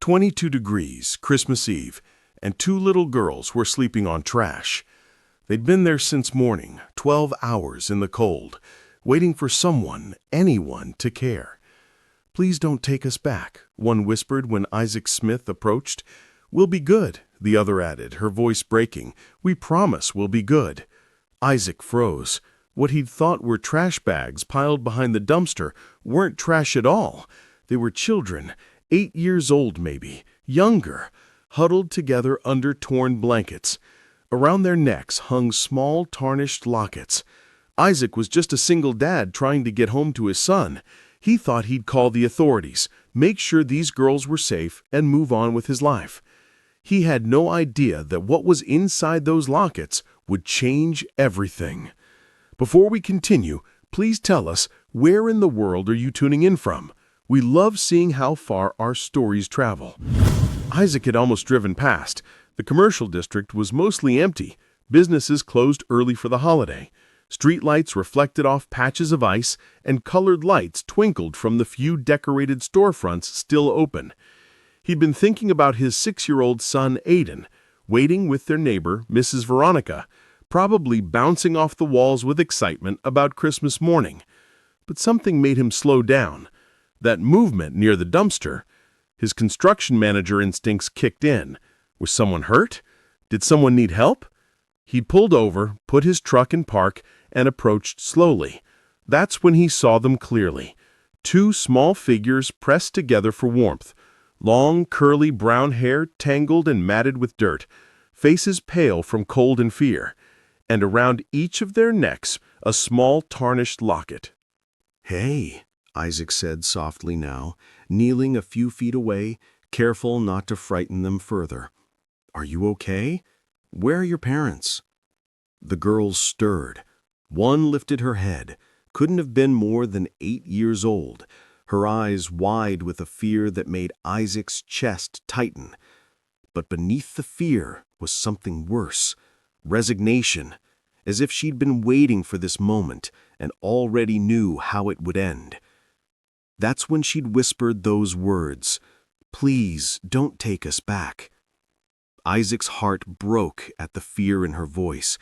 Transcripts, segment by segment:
22 degrees, Christmas Eve, and two little girls were sleeping on trash. They'd been there since morning, 12 hours in the cold, waiting for someone, anyone, to care. "Please don't take us back," one whispered when Isaac Smith approached. "We'll be good," the other added, her voice breaking. "We promise we'll be good." Isaac froze. What he'd thought were trash bags piled behind the dumpster weren't trash at all. They were children, 8 years old maybe, younger, huddled together under torn blankets. Around their necks hung small tarnished lockets. Isaac was just a single dad trying to get home to his son. He thought he'd call the authorities, make sure these girls were safe, and move on with his life. He had no idea that what was inside those lockets would change everything. Before we continue, please tell us, where in the world are you tuning in from? We love seeing how far our stories travel. Isaac had almost driven past. The commercial district was mostly empty. Businesses closed early for the holiday. Streetlights reflected off patches of ice, and colored lights twinkled from the few decorated storefronts still open. He'd been thinking about his 6-year-old son, Aiden, waiting with their neighbor, Mrs. Veronica, probably bouncing off the walls with excitement about Christmas morning. But something made him slow down. That movement near the dumpster. His construction manager instincts kicked in. Was someone hurt? Did someone need help? He pulled over, put his truck in park, and approached slowly. That's when he saw them clearly. Two small figures pressed together for warmth. Long, curly brown hair tangled and matted with dirt. Faces pale from cold and fear. And around each of their necks, a small tarnished locket. "Hey," Isaac said softly now, kneeling a few feet away, careful not to frighten them further. "Are you okay? Where are your parents?" The girls stirred. One lifted her head, couldn't have been more than 8 years old, her eyes wide with a fear that made Isaac's chest tighten. But beneath the fear was something worse, resignation, as if she'd been waiting for this moment and already knew how it would end. That's when she'd whispered those words, "Please don't take us back." Isaac's heart broke at the fear in her voice.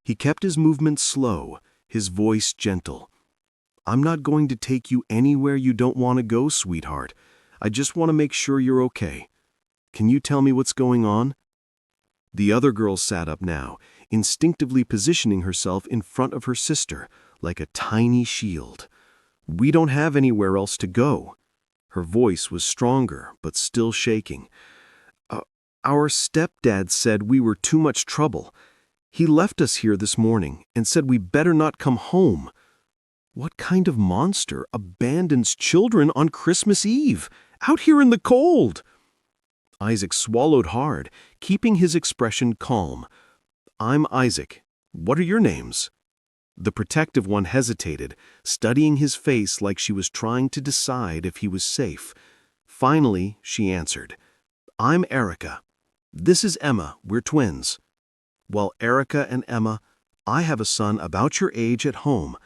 He kept his movements slow, his voice gentle. "I'm not going to take you anywhere you don't want to go, sweetheart. I just want to make sure you're okay. Can you tell me what's going on?" The other girl sat up now, instinctively positioning herself in front of her sister, like a tiny shield. "We don't have anywhere else to go." Her voice was stronger, but still shaking. Our stepdad said we were too much trouble. He left us here this morning and said we better not come home." "What kind of monster abandons children on Christmas Eve, out here in the cold?" Isaac swallowed hard, keeping his expression calm. "I'm Isaac. What are your names?" The protective one hesitated, studying his face like she was trying to decide if he was safe. Finally, she answered, "I'm Erica. This is Emma. We're twins." "Well, Erica and Emma, I have a son about your age at home.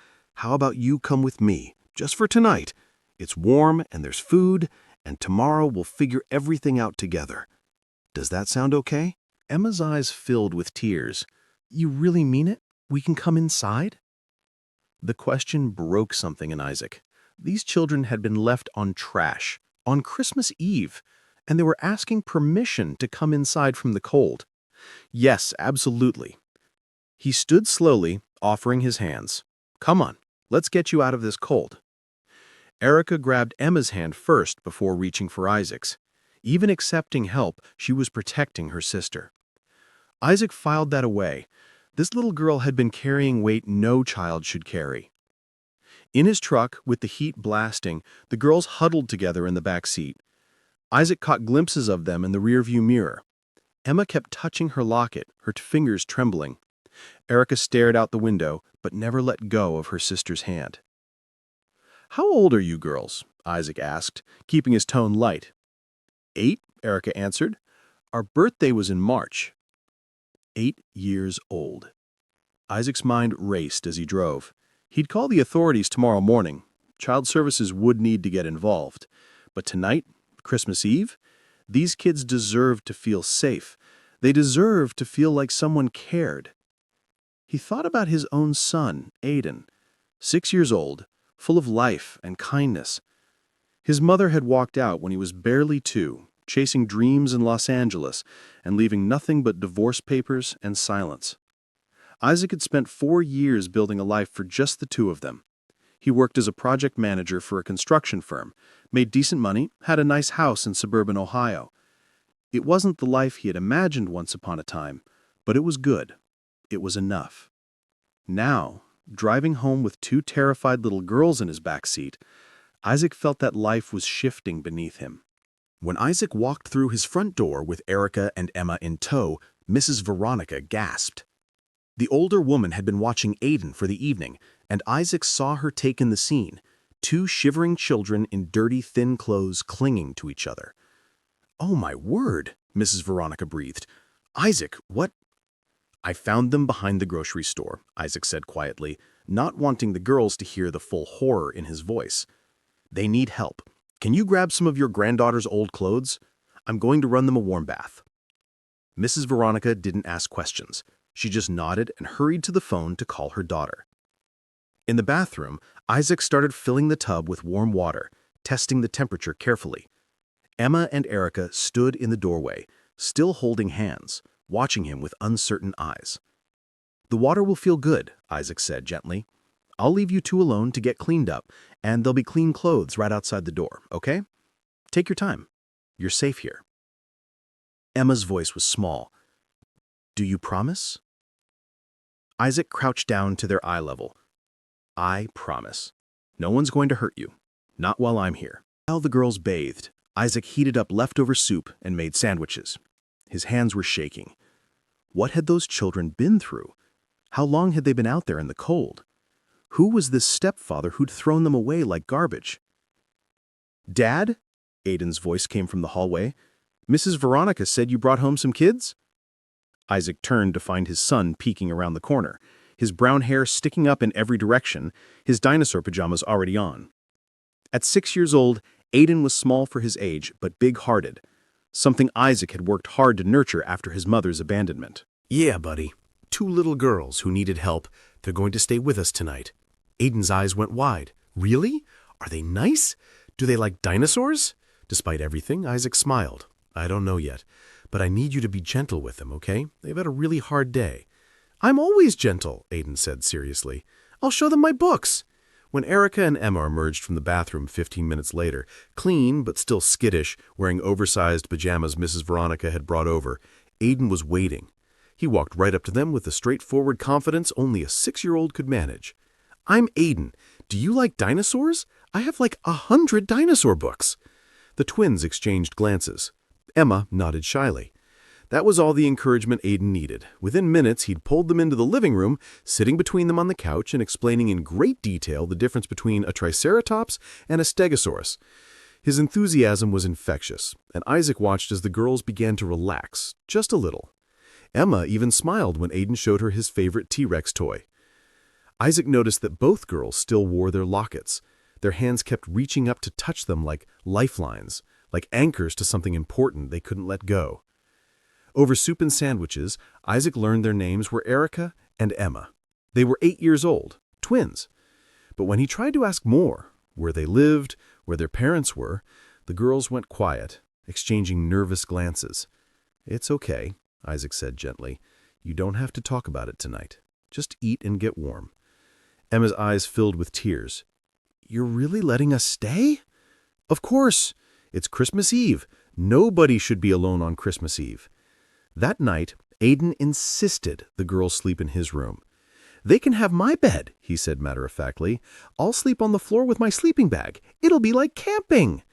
How about you come with me, just for tonight? It's warm and there's food, and tomorrow we'll figure everything out together. Does that sound okay?" Emma's eyes filled with tears. "You really mean it? We can come inside?" The question broke something in Isaac. These children had been left on trash, on Christmas Eve, and they were asking permission to come inside from the cold. Yes, absolutely. He stood slowly, offering his hands. "Come on, let's get you out of this cold." Erica grabbed Emma's hand first before reaching for Isaac's. Even accepting help, she was protecting her sister. Isaac filed that away. This little girl had been carrying weight no child should carry. In his truck, with the heat blasting, the girls huddled together in the back seat. Isaac caught glimpses of them in the rearview mirror. Emma kept touching her locket, her fingers trembling. Erica stared out the window, but never let go of her sister's hand. "How old are you girls?" Isaac asked, keeping his tone light. "8," Erica answered. "Our birthday was in March." 8 years old. Isaac's mind raced as he drove. He'd call the authorities tomorrow morning. Child services would need to get involved. But tonight, Christmas Eve, These kids deserved to feel safe. They deserved to feel like someone cared. He thought about his own son, Aiden, 6 years old, full of life and kindness. His mother had walked out when he was barely 2, chasing dreams in Los Angeles and leaving nothing but divorce papers and silence. Isaac had spent 4 years building a life for just the two of them. He worked as a project manager for a construction firm, made decent money, had a nice house in suburban Ohio. It wasn't the life he had imagined once upon a time, but it was good. It was enough. Now, driving home with 2 terrified little girls in his back seat, Isaac felt that life was shifting beneath him. When Isaac walked through his front door with Erica and Emma in tow, Mrs. Veronica gasped. The older woman had been watching Aiden for the evening, and Isaac saw her take in the scene, 2 shivering children in dirty, thin clothes clinging to each other. "Oh, my word," Mrs. Veronica breathed. "Isaac, what—" "I found them behind the grocery store," Isaac said quietly, not wanting the girls to hear the full horror in his voice. "They need help. Can you grab some of your granddaughter's old clothes? I'm going to run them a warm bath." Mrs. Veronica didn't ask questions. She just nodded and hurried to the phone to call her daughter. In the bathroom, Isaac started filling the tub with warm water, testing the temperature carefully. Emma and Erica stood in the doorway, still holding hands, watching him with uncertain eyes. "The water will feel good," Isaac said gently. "I'll leave you 2 alone to get cleaned up, and there'll be clean clothes right outside the door, okay? Take your time. You're safe here." Emma's voice was small. "Do you promise?" Isaac crouched down to their eye level. "I promise. No one's going to hurt you. Not while I'm here." While the girls bathed, Isaac heated up leftover soup and made sandwiches. His hands were shaking. What had those children been through? How long had they been out there in the cold? Who was this stepfather who'd thrown them away like garbage? "Dad?" Aiden's voice came from the hallway. "Mrs. Veronica said you brought home some kids?" Isaac turned to find his son peeking around the corner, his brown hair sticking up in every direction, his dinosaur pajamas already on. At 6 years old, Aiden was small for his age, but big-hearted, something Isaac had worked hard to nurture after his mother's abandonment. "Yeah, buddy. 2 little girls who needed help. They're going to stay with us tonight." Aiden's eyes went wide. "Really? Are they nice? Do they like dinosaurs?" Despite everything, Isaac smiled. "I don't know yet, but I need you to be gentle with them, okay? They've had a really hard day." "I'm always gentle," Aiden said seriously. "I'll show them my books." When Erica and Emma emerged from the bathroom 15 minutes later, clean but still skittish, wearing oversized pajamas Mrs. Veronica had brought over, Aiden was waiting. He walked right up to them with the straightforward confidence only a 6-year-old could manage. "I'm Aiden. Do you like dinosaurs? I have like 100 dinosaur books." The twins exchanged glances. Emma nodded shyly. That was all the encouragement Aiden needed. Within minutes, he'd pulled them into the living room, sitting between them on the couch and explaining in great detail the difference between a triceratops and a stegosaurus. His enthusiasm was infectious, and Isaac watched as the girls began to relax, just a little. Emma even smiled when Aiden showed her his favorite T-Rex toy. Isaac noticed that both girls still wore their lockets. Their hands kept reaching up to touch them like lifelines, like anchors to something important they couldn't let go. Over soup and sandwiches, Isaac learned their names were Erica and Emma. They were 8 years old, twins. But when he tried to ask more, where they lived, where their parents were, the girls went quiet, exchanging nervous glances. "It's okay," Isaac said gently. "You don't have to talk about it tonight. Just eat and get warm." Emma's eyes filled with tears. "You're really letting us stay?" "Of course. It's Christmas Eve. Nobody should be alone on Christmas Eve." That night, Aiden insisted the girls sleep in his room. "They can have my bed," he said matter-of-factly. "I'll sleep on the floor with my sleeping bag. It'll be like camping."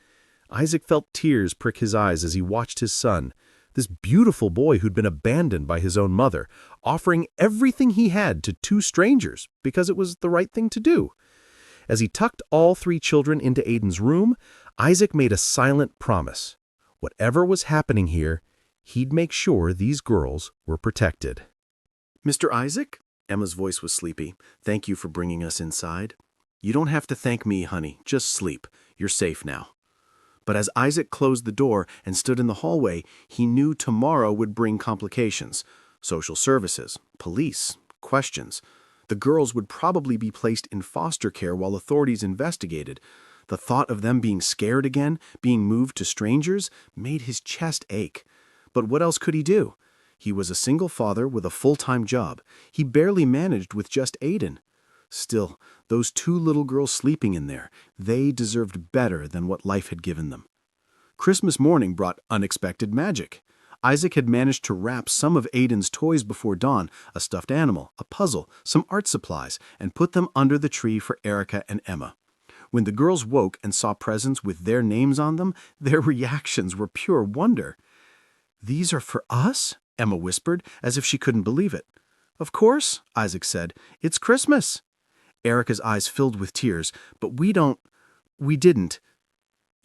Isaac felt tears prick his eyes as he watched his son, this beautiful boy who'd been abandoned by his own mother, offering everything he had to 2 strangers because it was the right thing to do. As he tucked all 3 children into Aiden's room, Isaac made a silent promise. Whatever was happening here, he'd make sure these girls were protected. "Mr. Isaac?" Emma's voice was sleepy. "Thank you for bringing us inside." "You don't have to thank me, honey. Just sleep. You're safe now." But as Isaac closed the door and stood in the hallway, he knew tomorrow would bring complications. Social services, police, questions. The girls would probably be placed in foster care while authorities investigated. The thought of them being scared again, being moved to strangers, made his chest ache. But what else could he do? He was a single father with a full-time job. He barely managed with just Aiden. Still, those two little girls sleeping in there, they deserved better than what life had given them. Christmas morning brought unexpected magic. Isaac had managed to wrap some of Aiden's toys before dawn, a stuffed animal, a puzzle, some art supplies, and put them under the tree for Erica and Emma. When the girls woke and saw presents with their names on them, their reactions were pure wonder. "These are for us?" Emma whispered, as if she couldn't believe it. "Of course," Isaac said. "It's Christmas." Erica's eyes filled with tears. "But we didn't."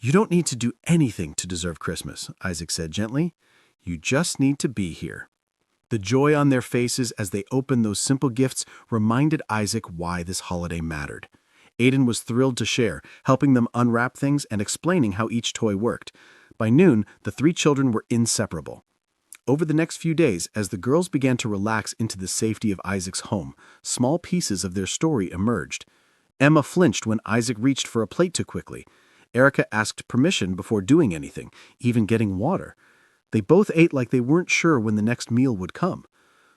"You don't need to do anything to deserve Christmas," Isaac said gently. "You just need to be here." The joy on their faces as they opened those simple gifts reminded Isaac why this holiday mattered. Aiden was thrilled to share, helping them unwrap things and explaining how each toy worked. By noon, the three children were inseparable. Over the next few days, as the girls began to relax into the safety of Isaac's home, small pieces of their story emerged. Emma flinched when Isaac reached for a plate too quickly. Erica asked permission before doing anything, even getting water. They both ate like they weren't sure when the next meal would come.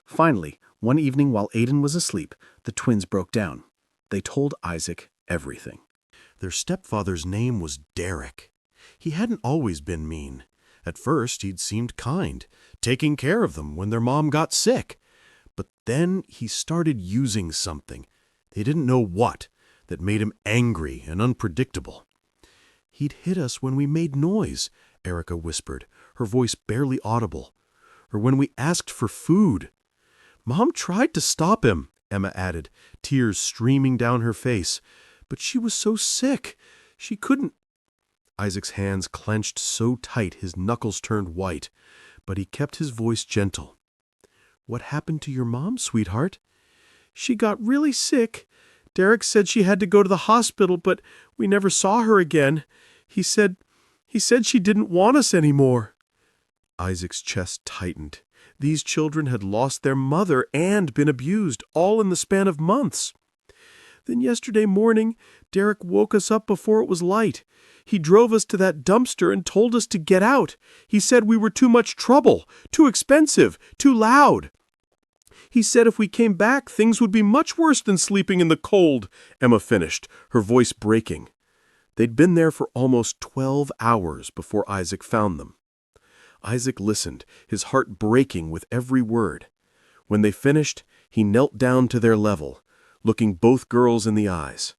Finally, one evening while Aiden was asleep, the twins broke down. They told Isaac everything. Their stepfather's name was Derek. He hadn't always been mean. At first, he'd seemed kind, taking care of them when their mom got sick. But then he started using something, they didn't know what, that made him angry and unpredictable. "He'd hit us when we made noise," Erica whispered, her voice barely audible. "Or when we asked for food." "Mom tried to stop him," Emma added, tears streaming down her face. "But she was so sick, she couldn't—" Isaac's hands clenched so tight his knuckles turned white, but he kept his voice gentle. "What happened to your mom, sweetheart?" "She got really sick. Derek said she had to go to the hospital, but we never saw her again. He said she didn't want us anymore." Isaac's chest tightened. These children had lost their mother and been abused, all in the span of months. "Then yesterday morning, Derek woke us up before it was light. He drove us to that dumpster and told us to get out. He said we were too much trouble, too expensive, too loud. He said if we came back, things would be much worse than sleeping in the cold," Emma finished, her voice breaking. They'd been there for almost 12 hours before Isaac found them. Isaac listened, his heart breaking with every word. When they finished, he knelt down to their level, looking both girls in the eyes.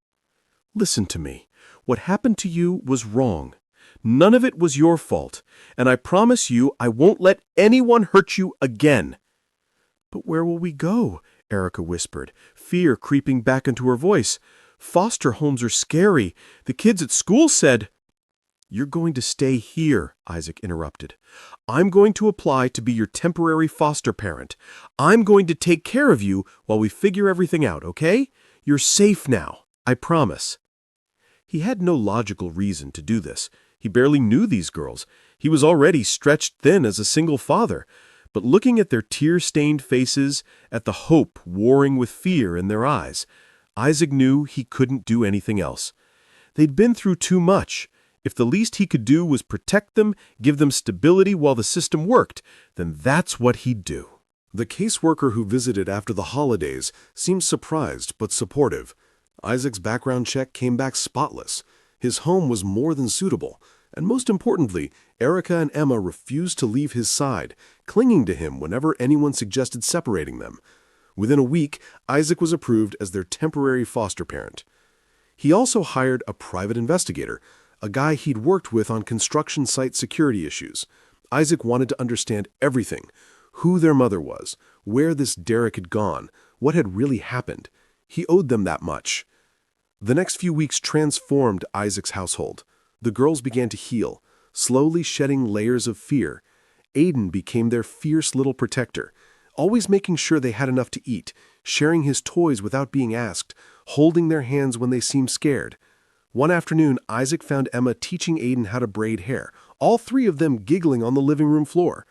"Listen to me. What happened to you was wrong. None of it was your fault, and I promise you I won't let anyone hurt you again." "But where will we go?" Erica whispered, fear creeping back into her voice. "Foster homes are scary. The kids at school said—" "You're going to stay here," Isaac interrupted. "I'm going to apply to be your temporary foster parent. I'm going to take care of you while we figure everything out, okay? You're safe now, I promise." He had no logical reason to do this. He barely knew these girls. He was already stretched thin as a single father. But looking at their tear-stained faces, at the hope warring with fear in their eyes, Isaac knew he couldn't do anything else. They'd been through too much. If the least he could do was protect them, give them stability while the system worked, then that's what he'd do. The caseworker who visited after the holidays seemed surprised but supportive. Isaac's background check came back spotless. His home was more than suitable. And most importantly, Erica and Emma refused to leave his side, clinging to him whenever anyone suggested separating them. Within a week, Isaac was approved as their temporary foster parent. He also hired a private investigator, a guy he'd worked with on construction site security issues. Isaac wanted to understand everything: who their mother was, where this Derek had gone, what had really happened. He owed them that much. The next few weeks transformed Isaac's household. The girls began to heal, slowly shedding layers of fear. Aiden became their fierce little protector, always making sure they had enough to eat, sharing his toys without being asked, holding their hands when they seemed scared. One afternoon, Isaac found Emma teaching Aiden how to braid hair, all three of them giggling on the living room floor.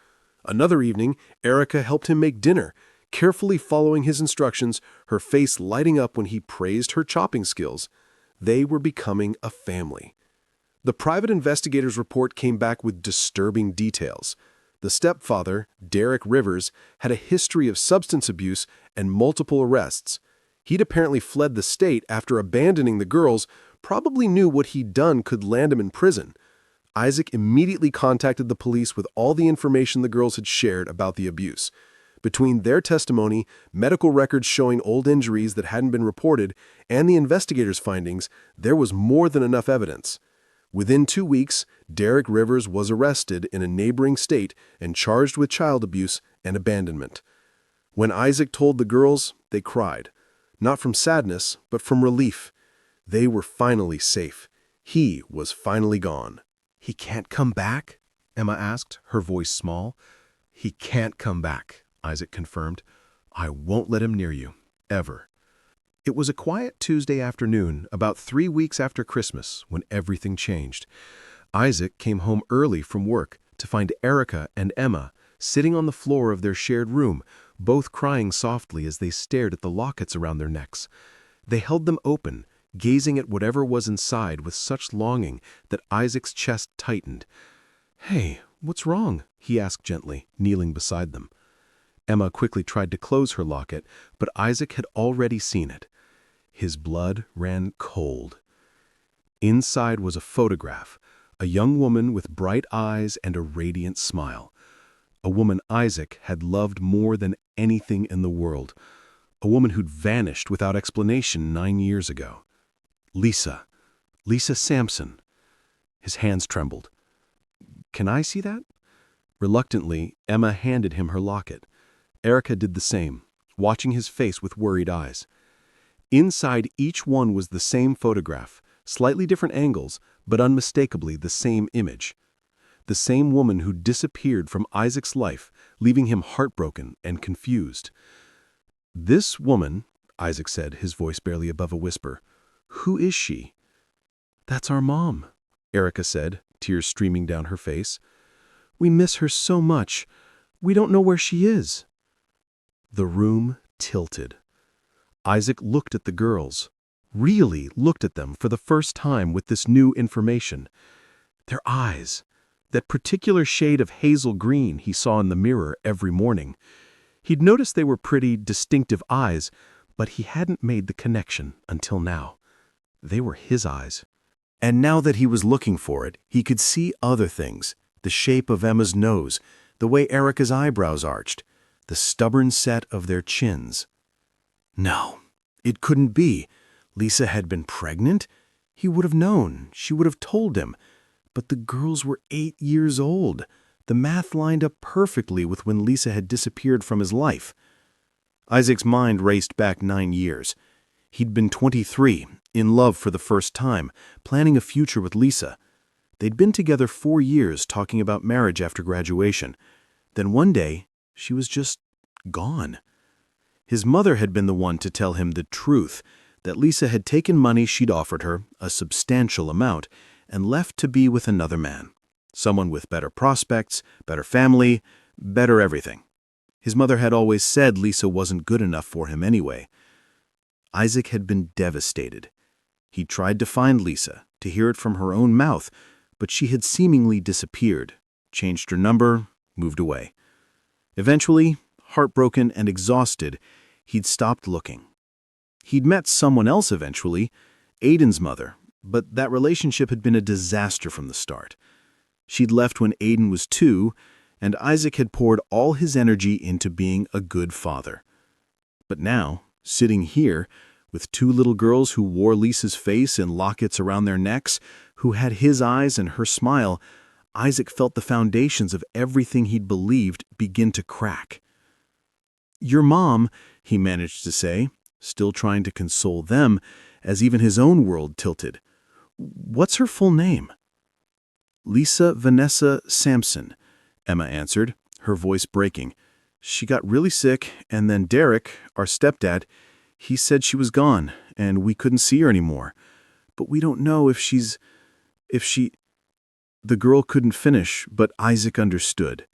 Another evening, Erica helped him make dinner, carefully following his instructions, her face lighting up when he praised her chopping skills. They were becoming a family. The private investigator's report came back with disturbing details. The stepfather, Derek Rivers, had a history of substance abuse and multiple arrests. He'd apparently fled the state after abandoning the girls, probably knew what he'd done could land him in prison. Isaac immediately contacted the police with all the information the girls had shared about the abuse. Between their testimony, medical records showing old injuries that hadn't been reported, and the investigators' findings, there was more than enough evidence. Within 2 weeks, Derek Rivers was arrested in a neighboring state and charged with child abuse and abandonment. When Isaac told the girls, they cried. Not from sadness, but from relief. They were finally safe. He was finally gone. "He can't come back?" Emma asked, her voice small. "He can't come back," Isaac confirmed. "I won't let him near you, ever." It was a quiet Tuesday afternoon, about 3 weeks after Christmas, when everything changed. Isaac came home early from work to find Erica and Emma sitting on the floor of their shared room, both crying softly as they stared at the lockets around their necks. They held them open, gazing at whatever was inside with such longing that Isaac's chest tightened. "Hey, what's wrong?" he asked gently, kneeling beside them. Emma quickly tried to close her locket, but Isaac had already seen it. His blood ran cold. Inside was a photograph, a young woman with bright eyes and a radiant smile. A woman Isaac had loved more than anything in the world. A woman who'd vanished without explanation 9 years ago. Lisa. Lisa Sampson. His hands trembled. "Can I see that?" Reluctantly, Emma handed him her locket. Erica did the same, watching his face with worried eyes. Inside each one was the same photograph, slightly different angles, but unmistakably the same image. The same woman who disappeared from Isaac's life, leaving him heartbroken and confused. "This woman," Isaac said, his voice barely above a whisper, "who is she?" "That's our mom," Erica said, tears streaming down her face. "We miss her so much. We don't know where she is." The room tilted. Isaac looked at the girls, really looked at them for the first time with this new information. Their eyes, that particular shade of hazel green he saw in the mirror every morning. He'd noticed they were pretty, distinctive eyes, but he hadn't made the connection until now. They were his eyes. And now that he was looking for it, he could see other things, the shape of Emma's nose, the way Erica's eyebrows arched, the stubborn set of their chins. No, it couldn't be. Lisa had been pregnant? He would have known. She would have told him. But the girls were 8 years old. The math lined up perfectly with when Lisa had disappeared from his life. Isaac's mind raced back 9 years. He'd been 23, in love for the first time, planning a future with Lisa. They'd been together 4 years, talking about marriage after graduation. Then one day, she was just gone. His mother had been the one to tell him the truth, that Lisa had taken money she'd offered her, a substantial amount, and left to be with another man. Someone with better prospects, better family, better everything. His mother had always said Lisa wasn't good enough for him anyway. Isaac had been devastated. He tried to find Lisa, to hear it from her own mouth, but she had seemingly disappeared, changed her number, moved away. Eventually, heartbroken and exhausted, he'd stopped looking. He'd met someone else eventually, Aiden's mother, but that relationship had been a disaster from the start. She'd left when Aiden was 2, and Isaac had poured all his energy into being a good father. But now, sitting here, with 2 little girls who wore Lisa's face in lockets around their necks, who had his eyes and her smile, Isaac felt the foundations of everything he'd believed begin to crack. "Your mom," he managed to say, still trying to console them, as even his own world tilted. "What's her full name?" "Lisa Vanessa Sampson," Emma answered, her voice breaking. "She got really sick, and then Derek, our stepdad, he said she was gone, and we couldn't see her anymore. But we don't know if she... The girl couldn't finish, but Isaac understood.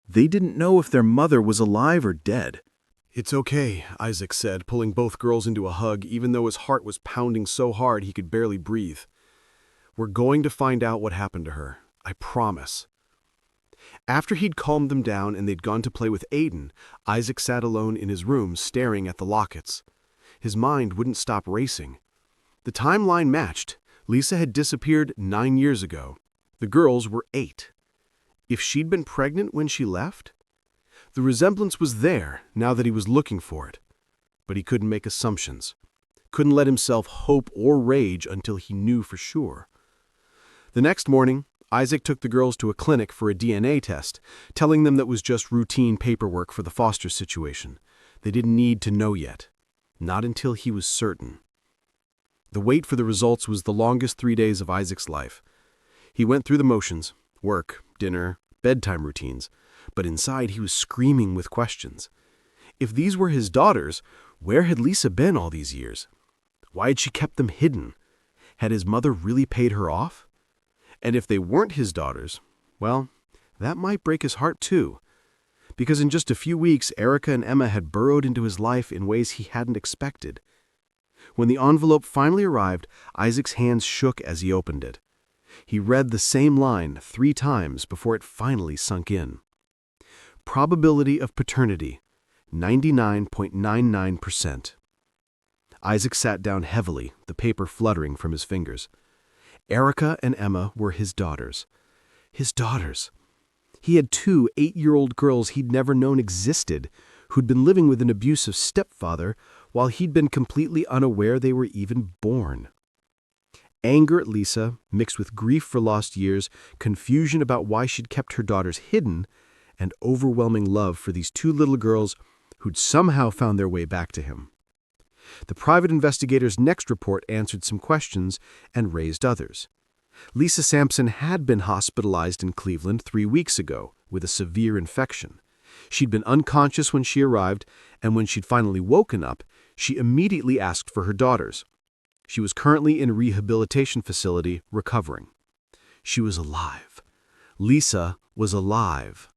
They didn't know if their mother was alive or dead. "It's okay," Isaac said, pulling both girls into a hug, even though his heart was pounding so hard he could barely breathe. "We're going to find out what happened to her. I promise." After he'd calmed them down and they'd gone to play with Aiden, Isaac sat alone in his room staring at the lockets. His mind wouldn't stop racing. The timeline matched. Lisa had disappeared 9 years ago. The girls were 8. If she'd been pregnant when she left? The resemblance was there now that he was looking for it. But he couldn't make assumptions. Couldn't let himself hope or rage until he knew for sure. The next morning, Isaac took the girls to a clinic for a DNA test, telling them that was just routine paperwork for the foster situation. They didn't need to know yet. Not until he was certain. The wait for the results was the longest 3 days of Isaac's life. He went through the motions, work, dinner, bedtime routines, but inside he was screaming with questions. If these were his daughters, where had Lisa been all these years? Why had she kept them hidden? Had his mother really paid her off? And if they weren't his daughters, well, that might break his heart too. Because in just a few weeks, Erica and Emma had burrowed into his life in ways he hadn't expected. When the envelope finally arrived, Isaac's hands shook as he opened it. He read the same line 3 times before it finally sunk in. Probability of paternity, 99.99%. Isaac sat down heavily, the paper fluttering from his fingers. Erica and Emma were his daughters. His daughters. He had 2 8-year-old girls he'd never known existed, who'd been living with an abusive stepfather while he'd been completely unaware they were even born. Anger at Lisa, mixed with grief for lost years, confusion about why she'd kept her daughters hidden, and overwhelming love for these 2 little girls who'd somehow found their way back to him. The private investigator's next report answered some questions and raised others. Lisa Sampson had been hospitalized in Cleveland 3 weeks ago with a severe infection. She'd been unconscious when she arrived, and when she'd finally woken up, she immediately asked for her daughters. She was currently in a rehabilitation facility, recovering. She was alive. Lisa was alive.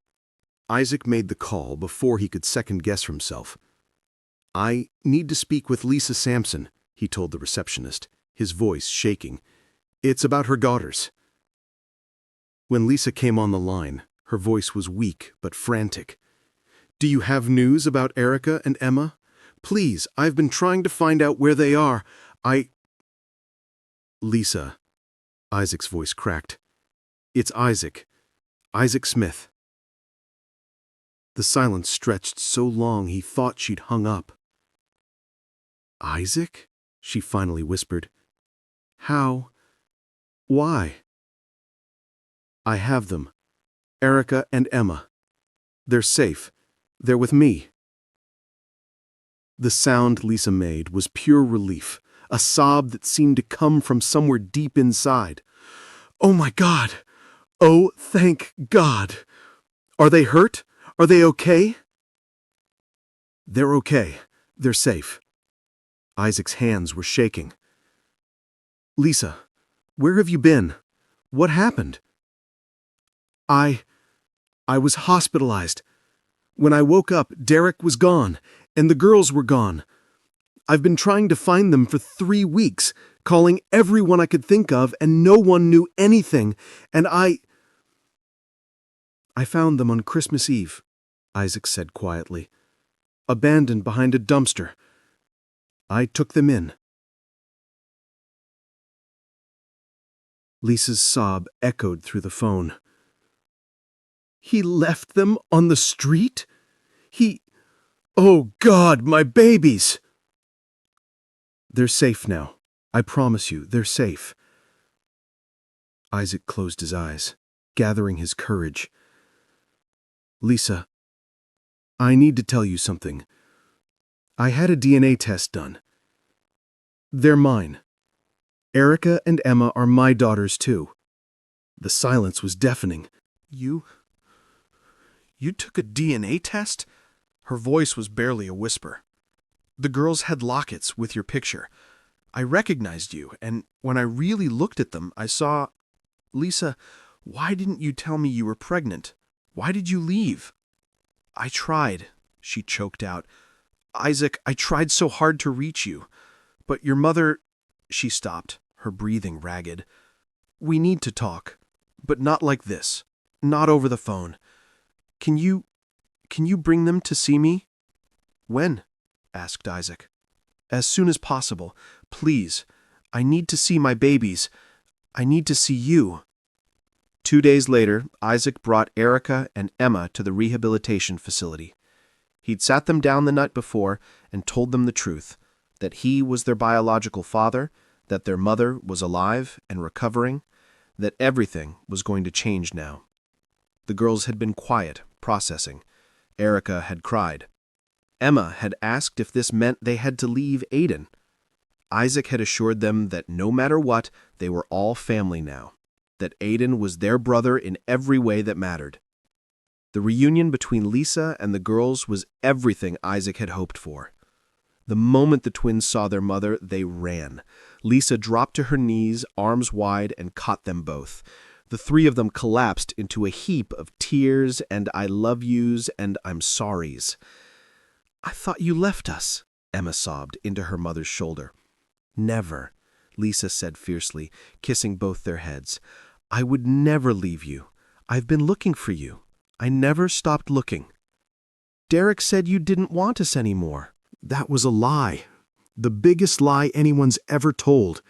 Isaac made the call before he could second-guess himself. "I need to speak with Lisa Sampson," he told the receptionist, his voice shaking. "It's about her daughters." When Lisa came on the line, her voice was weak but frantic. "Do you have news about Erica and Emma? Please, I've been trying to find out where they are. Lisa." Isaac's voice cracked. "It's Isaac. Isaac Smith." The silence stretched so long he thought she'd hung up. "Isaac?" she finally whispered. "How? Why?" "I have them. Erica and Emma. They're safe. They're with me." The sound Lisa made was pure relief, a sob that seemed to come from somewhere deep inside. "Oh my God! Oh, thank God! Are they hurt? Are they okay?" "They're okay. They're safe." Isaac's hands were shaking. "Lisa, where have you been? What happened?" I was hospitalized. When I woke up, Derek was gone, and the girls were gone. I've been trying to find them for 3 weeks, calling everyone I could think of, and no one knew anything, and I found them on Christmas Eve," Isaac said quietly. "Abandoned behind a dumpster. I took them in." Lisa's sob echoed through the phone. "He left them on the street? Oh God, my babies!" "They're safe now. I promise you, they're safe." Isaac closed his eyes, gathering his courage. "Lisa, I need to tell you something. I had a DNA test done. They're mine. Erica and Emma are my daughters too." The silence was deafening. You took a DNA test?" Her voice was barely a whisper. "The girls had lockets with your picture. I recognized you, and when I really looked at them, I saw... Lisa, why didn't you tell me you were pregnant? Why did you leave? I tried, she choked out. Isaac, I tried so hard to reach you. But your mother... She stopped, her breathing ragged. We need to talk, but not like this. Not over the phone. Can you bring them to see me? When? Asked Isaac. As soon as possible. Please. I need to see my babies. I need to see you. 2 days later, Isaac brought Erica and Emma to the rehabilitation facility. He'd sat them down the night before and told them the truth, that he was their biological father, that their mother was alive and recovering, that everything was going to change now. The girls had been quiet, processing. Erica had cried. Emma had asked if this meant they had to leave Aiden. Isaac had assured them that no matter what, they were all family now, that Aiden was their brother in every way that mattered. The reunion between Lisa and the girls was everything Isaac had hoped for. The moment the twins saw their mother, they ran. Lisa dropped to her knees, arms wide, and caught them both. The three of them collapsed into a heap of tears and I love yous and I'm sorries. I thought you left us, Emma sobbed into her mother's shoulder. Never, Lisa said fiercely, kissing both their heads. I would never leave you. I've been looking for you. I never stopped looking. Derek said you didn't want us anymore. That was a lie. The biggest lie anyone's ever told.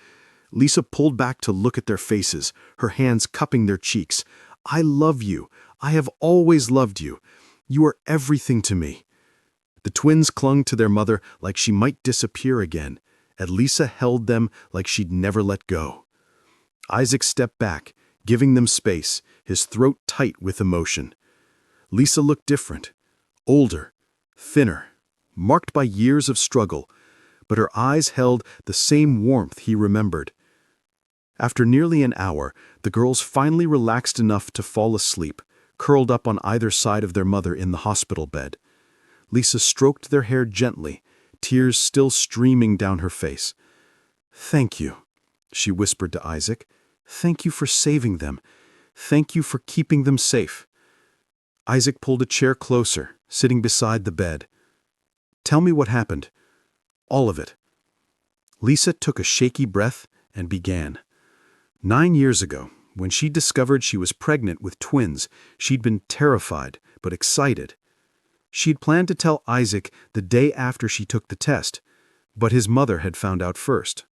Lisa pulled back to look at their faces, her hands cupping their cheeks. I love you. I have always loved you. You are everything to me. The twins clung to their mother like she might disappear again, and Lisa held them like she'd never let go. Isaac stepped back, giving them space, his throat tight with emotion. Lisa looked different, older, thinner, marked by years of struggle, but her eyes held the same warmth he remembered. After nearly an hour, the girls finally relaxed enough to fall asleep, curled up on either side of their mother in the hospital bed. Lisa stroked their hair gently, tears still streaming down her face. Thank you, she whispered to Isaac. Thank you for saving them. Thank you for keeping them safe. Isaac pulled a chair closer, sitting beside the bed. Tell me what happened. All of it. Lisa took a shaky breath and began. 9 years ago, when she discovered she was pregnant with twins, she'd been terrified but excited. She'd planned to tell Isaac the day after she took the test, but his mother had found out first.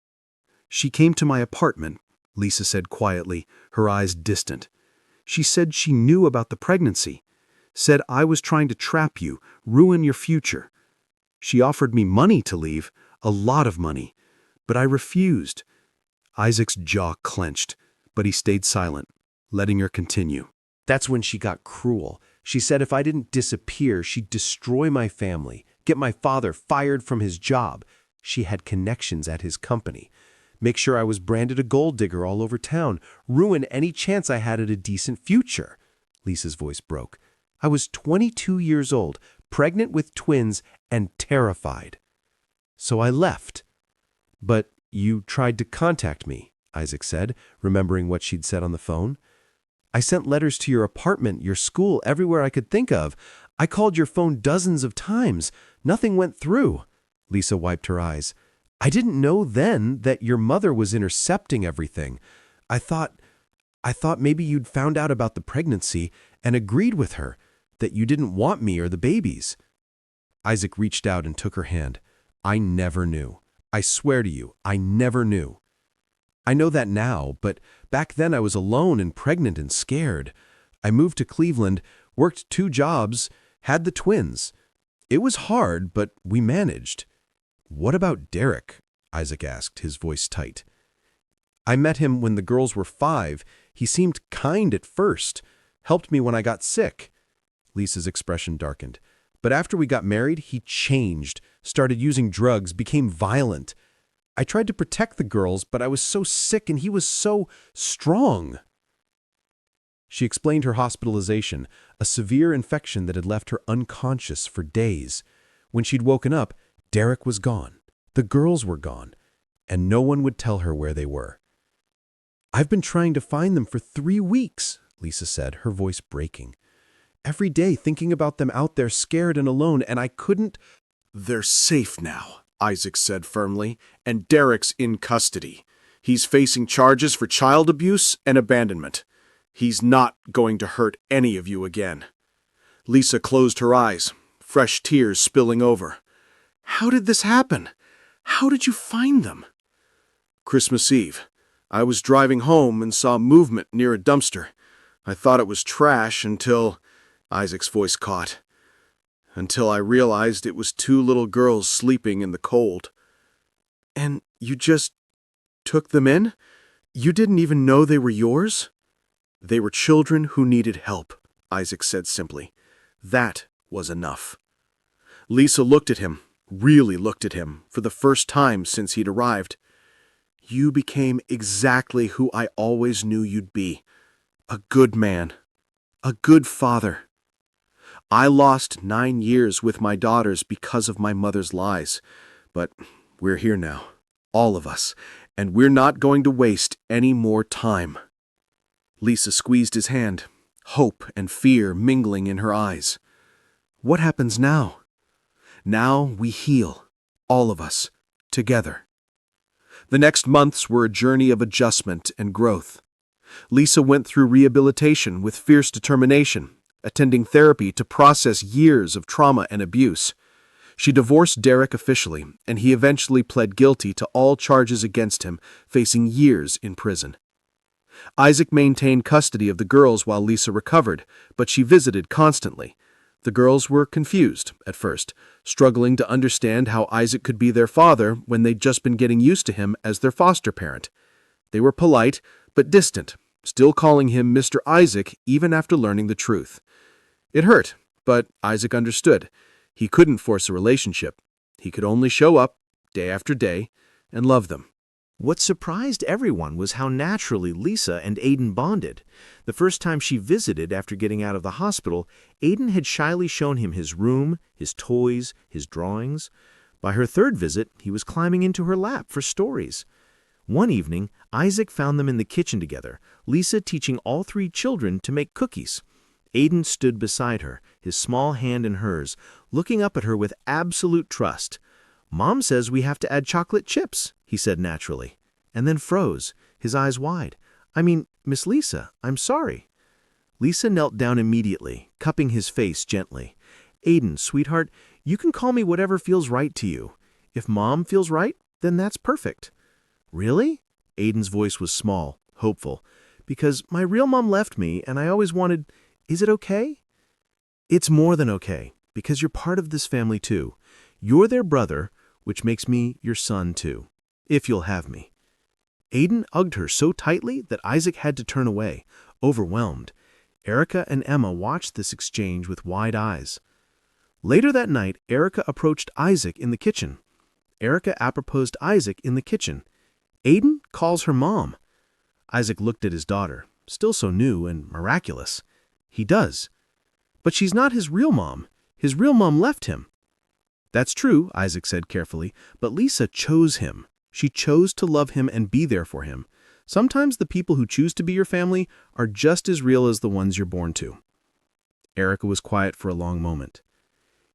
She came to my apartment, Lisa said quietly, her eyes distant. She said she knew about the pregnancy, said I was trying to trap you, ruin your future. She offered me money to leave, a lot of money, but I refused. Isaac's jaw clenched, but he stayed silent, letting her continue. That's when she got cruel. She said if I didn't disappear, she'd destroy my family, get my father fired from his job. She had connections at his company. Make sure I was branded a gold digger all over town, ruin any chance I had at a decent future. Lisa's voice broke. I was 22 years old, pregnant with twins, and terrified. So I left. But you tried to contact me, Isaac said, remembering what she'd said on the phone. I sent letters to your apartment, your school, everywhere I could think of. I called your phone dozens of times. Nothing went through. Lisa wiped her eyes. I didn't know then that your mother was intercepting everything. I thought maybe you'd found out about the pregnancy and agreed with her, that you didn't want me or the babies. Isaac reached out and took her hand. I never knew. I swear to you, I never knew. I know that now, but back then I was alone and pregnant and scared. I moved to Cleveland, worked 2 jobs, had the twins. It was hard, but we managed. What about Derek? Isaac asked, his voice tight. I met him when the girls were 5. He seemed kind at first, helped me when I got sick. Lisa's expression darkened. But after we got married, he changed, started using drugs, became violent. I tried to protect the girls, but I was so sick and he was so strong. She explained her hospitalization, a severe infection that had left her unconscious for days. When she'd woken up, Derek was gone. The girls were gone. and no one would tell her where they were. "I've been trying to find them for 3 weeks," Lisa said, her voice breaking. "Every day thinking about them out there scared and alone, and I couldn't—" "They're safe now," Isaac said firmly, "and Derek's in custody. He's facing charges for child abuse and abandonment. He's not going to hurt any of you again." Lisa closed her eyes, fresh tears spilling over. "How did this happen? How did you find them?" "Christmas Eve. I was driving home and saw movement near a dumpster. I thought it was trash until—" Isaac's voice caught. "Until I realized it was 2 little girls sleeping in the cold." "And you just took them in? You didn't even know they were yours?" "They were children who needed help," Isaac said simply. That was enough. Lisa looked at him, really looked at him, for the first time since he'd arrived. "You became exactly who I always knew you'd be. A good man. A good father. I lost 9 years with my daughters because of my mother's lies. But we're here now, all of us, and we're not going to waste any more time." Lisa squeezed his hand, hope and fear mingling in her eyes. "What happens now?" "Now we heal, all of us, together." The next months were a journey of adjustment and growth. Lisa went through rehabilitation with fierce determination, attending therapy to process years of trauma and abuse. She divorced Derek officially, and he eventually pled guilty to all charges against him, facing years in prison. Isaac maintained custody of the girls while Lisa recovered, but she visited constantly. The girls were confused at first, struggling to understand how Isaac could be their father when they'd just been getting used to him as their foster parent. They were polite, but distant, still calling him Mr. Isaac even after learning the truth. It hurt, but Isaac understood. He couldn't force a relationship. He could only show up, day after day, and love them. What surprised everyone was how naturally Lisa and Aiden bonded. The first time she visited after getting out of the hospital, Aiden had shyly shown him his room, his toys, his drawings. By her third visit, he was climbing into her lap for stories. One evening, Isaac found them in the kitchen together, Lisa teaching all 3 children to make cookies. Aiden stood beside her, his small hand in hers, looking up at her with absolute trust. "Mom says we have to add chocolate chips," he said naturally, and then froze, his eyes wide. "I mean, Miss Lisa, I'm sorry." Lisa knelt down immediately, cupping his face gently. "Aiden, sweetheart, you can call me whatever feels right to you. If Mom feels right, then that's perfect." "Really?" Aiden's voice was small, hopeful. "Because my real mom left me, and I always wanted— Is it okay?" "It's more than okay, because you're part of this family too. You're their brother, which makes me your son too, if you'll have me." Aiden hugged her so tightly that Isaac had to turn away, overwhelmed. Erica and Emma watched this exchange with wide eyes. Later that night, Erica approached Isaac in the kitchen. Erica approposed Isaac in the kitchen. Aiden calls her mom. Isaac looked at his daughter, still so new and miraculous. He does. But she's not his real mom. His real mom left him. "That's true," Isaac said carefully, "but Lisa chose him. She chose to love him and be there for him. Sometimes the people who choose to be your family are just as real as the ones you're born to." Erica was quiet for a long moment.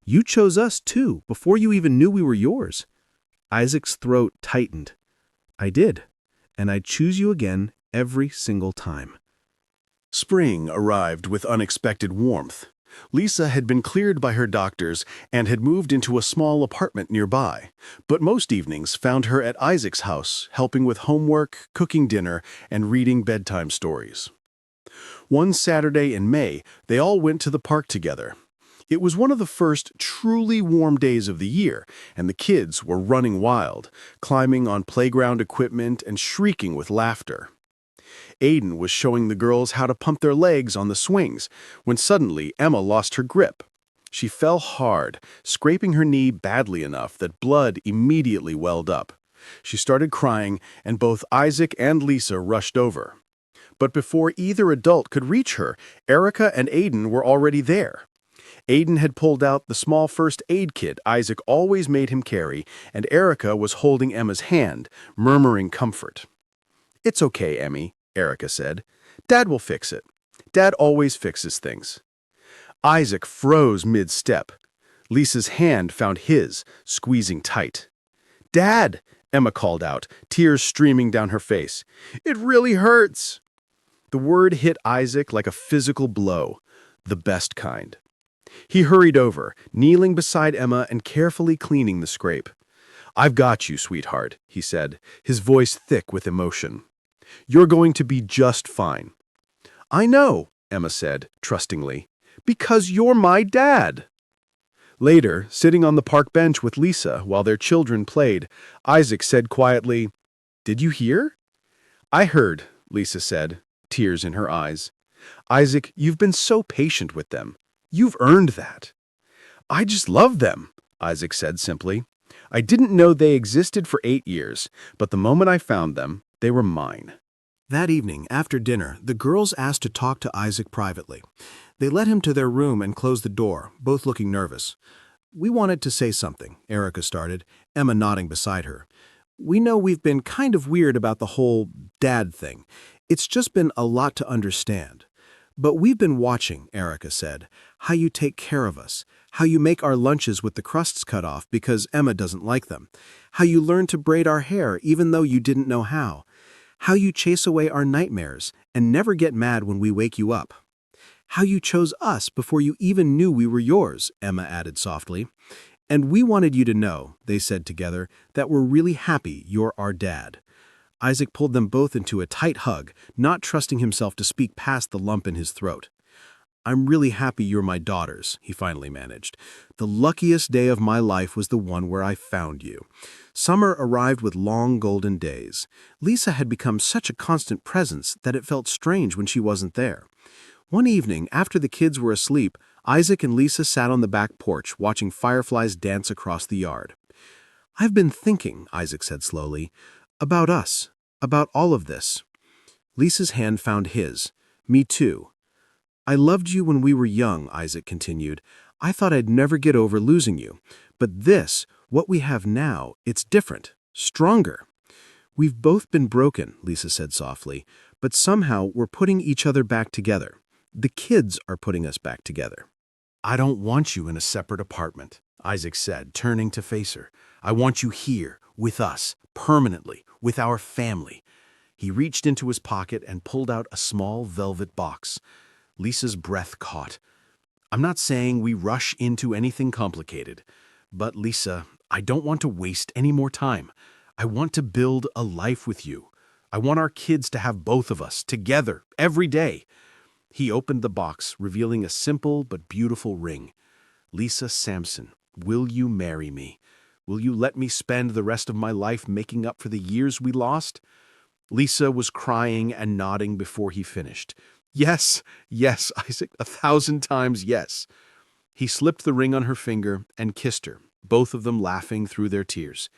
"You chose us too, before you even knew we were yours." Isaac's throat tightened. "I did, and I'd choose you again every single time." Spring arrived with unexpected warmth. Lisa had been cleared by her doctors and had moved into a small apartment nearby, but most evenings found her at Isaac's house, helping with homework, cooking dinner, and reading bedtime stories. One Saturday in May, they all went to the park together. It was one of the first truly warm days of the year, and the kids were running wild, climbing on playground equipment and shrieking with laughter. Aiden was showing the girls how to pump their legs on the swings, when suddenly Emma lost her grip. She fell hard, scraping her knee badly enough that blood immediately welled up. She started crying, and both Isaac and Lisa rushed over. But before either adult could reach her, Erica and Aiden were already there. Aiden had pulled out the small first aid kit Isaac always made him carry, and Erica was holding Emma's hand, murmuring comfort. "It's okay, Emmy," Erica said. "Dad will fix it. Dad always fixes things." Isaac froze mid-step. Lisa's hand found his, squeezing tight. "Dad!" Emma called out, tears streaming down her face. "It really hurts!" The word hit Isaac like a physical blow, the best kind. He hurried over, kneeling beside Emma and carefully cleaning the scrape. "I've got you, sweetheart," he said, his voice thick with emotion. "You're going to be just fine." "I know," Emma said, trustingly, "because you're my dad." Later, sitting on the park bench with Lisa while their children played, Isaac said quietly, "Did you hear?" "I heard," Lisa said, tears in her eyes. "Isaac, you've been so patient with them. You've earned that." "I just love them," Isaac said simply. "I didn't know they existed for 8 years, but the moment I found them, they were mine." That evening, after dinner, the girls asked to talk to Isaac privately. They led him to their room and closed the door, both looking nervous. "We wanted to say something," Erica started, Emma nodding beside her. "We know we've been kind of weird about the whole dad thing. It's just been a lot to understand. But we've been watching," Erica said, "how you take care of us, how you make our lunches with the crusts cut off because Emma doesn't like them, how you learn to braid our hair even though you didn't know how you chase away our nightmares and never get mad when we wake you up. How you chose us before you even knew we were yours," Emma added softly. "And we wanted you to know," they said together, "that we're really happy you're our dad." Isaac pulled them both into a tight hug, not trusting himself to speak past the lump in his throat. "I'm really happy you're my daughters," he finally managed. "The luckiest day of my life was the one where I found you." Summer arrived with long golden days. Lisa had become such a constant presence that it felt strange when she wasn't there. One evening, after the kids were asleep, Isaac and Lisa sat on the back porch watching fireflies dance across the yard. "I've been thinking," Isaac said slowly, "about us, about all of this." Lisa's hand found his. "Me too." "I loved you when we were young," Isaac continued. "I thought I'd never get over losing you. But this, what we have now, it's different, stronger." "We've both been broken," Lisa said softly, "but somehow we're putting each other back together. The kids are putting us back together." "I don't want you in a separate apartment," Isaac said, turning to face her. "I want you here, with us, permanently, with our family." He reached into his pocket and pulled out a small velvet box. Lisa's breath caught. "I'm not saying we rush into anything complicated, but Lisa, I don't want to waste any more time. I want to build a life with you. I want our kids to have both of us, together, every day." He opened the box, revealing a simple but beautiful ring. "Lisa Sampson, will you marry me? Will you let me spend the rest of my life making up for the years we lost?" Lisa was crying and nodding before he finished. "Yes, yes, Isaac, 1,000 times yes." He slipped the ring on her finger and kissed her, both of them laughing through their tears.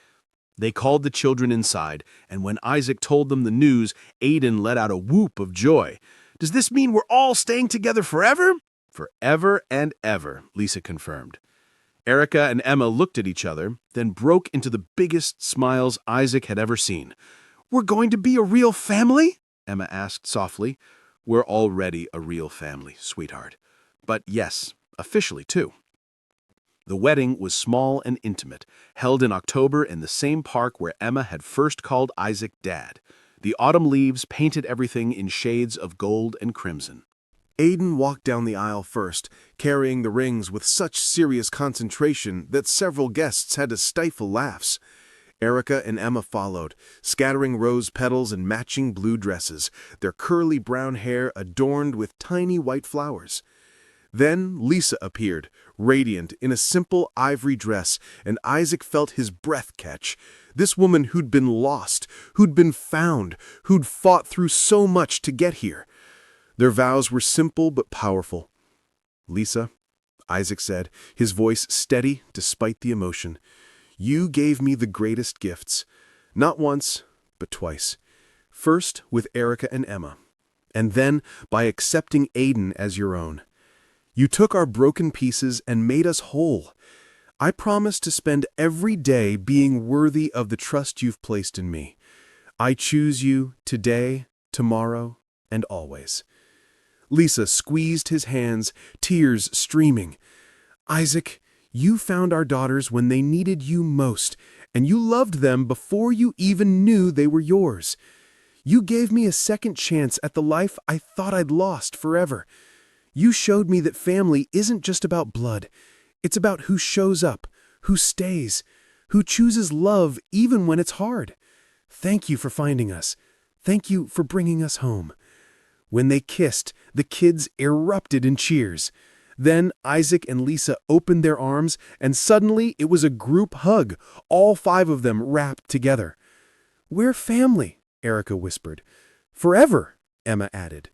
They called the children inside, and when Isaac told them the news, Aiden let out a whoop of joy. "Does this mean we're all staying together forever?" "Forever and ever," Lisa confirmed. Erica and Emma looked at each other, then broke into the biggest smiles Isaac had ever seen. "We're going to be a real family?" Emma asked softly. "We're already a real family, sweetheart. But yes, officially too." The wedding was small and intimate, held in October in the same park where Emma had first called Isaac Dad. The autumn leaves painted everything in shades of gold and crimson. Aiden walked down the aisle first, carrying the rings with such serious concentration that several guests had to stifle laughs. Erica and Emma followed, scattering rose petals and matching blue dresses, their curly brown hair adorned with tiny white flowers. Then Lisa appeared, radiant in a simple ivory dress, and Isaac felt his breath catch. This woman who'd been lost, who'd been found, who'd fought through so much to get here. Their vows were simple but powerful. "Lisa," Isaac said, his voice steady despite the emotion, "you gave me the greatest gifts. Not once, but twice. First with Erica and Emma, and then by accepting Aiden as your own. You took our broken pieces and made us whole. I promise to spend every day being worthy of the trust you've placed in me. I choose you today, tomorrow, and always." Lisa squeezed his hands, tears streaming. "Isaac, you found our daughters when they needed you most, and you loved them before you even knew they were yours. You gave me a second chance at the life I thought I'd lost forever. You showed me that family isn't just about blood. It's about who shows up, who stays, who chooses love even when it's hard. Thank you for finding us. Thank you for bringing us home." When they kissed, the kids erupted in cheers. Then Isaac and Lisa opened their arms, and suddenly it was a group hug, all 5 of them wrapped together. "We're family," Erica whispered. "Forever," Emma added.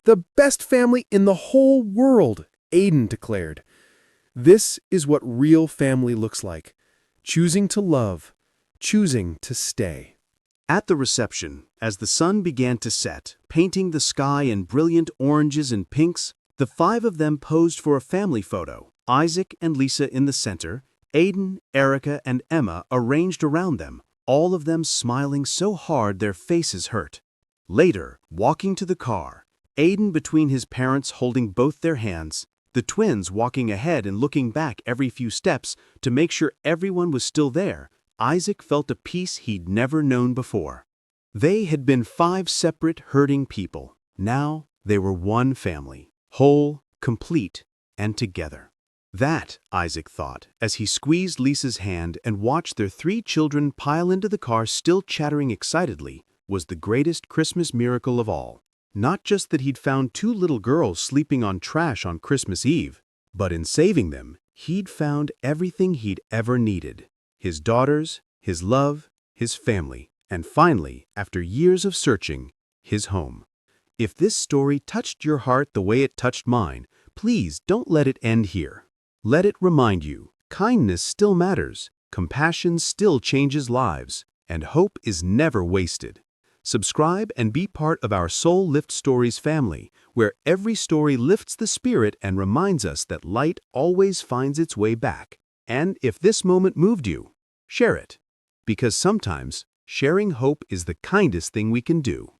"The best family in the whole world," Aiden declared. This is what real family looks like. Choosing to love, choosing to stay. At the reception, as the sun began to set, painting the sky in brilliant oranges and pinks, the 5 of them posed for a family photo, Isaac and Lisa in the center, Aiden, Erica, and Emma arranged around them, all of them smiling so hard their faces hurt. Later, walking to the car, Aiden between his parents holding both their hands, the twins walking ahead and looking back every few steps to make sure everyone was still there, Isaac felt a peace he'd never known before. They had been 5 separate, hurting people. Now they were one family, whole, complete, and together. That, Isaac thought, as he squeezed Lisa's hand and watched their 3 children pile into the car still chattering excitedly, was the greatest Christmas miracle of all. Not just that he'd found 2 little girls sleeping on trash on Christmas Eve, but in saving them, he'd found everything he'd ever needed. His daughters, his love, his family, and finally, after years of searching, his home. If this story touched your heart the way it touched mine, please don't let it end here. Let it remind you, kindness still matters, compassion still changes lives, and hope is never wasted. Subscribe and be part of our Soul Lift Stories family, where every story lifts the spirit and reminds us that light always finds its way back. And if this moment moved you, share it, because sometimes sharing hope is the kindest thing we can do.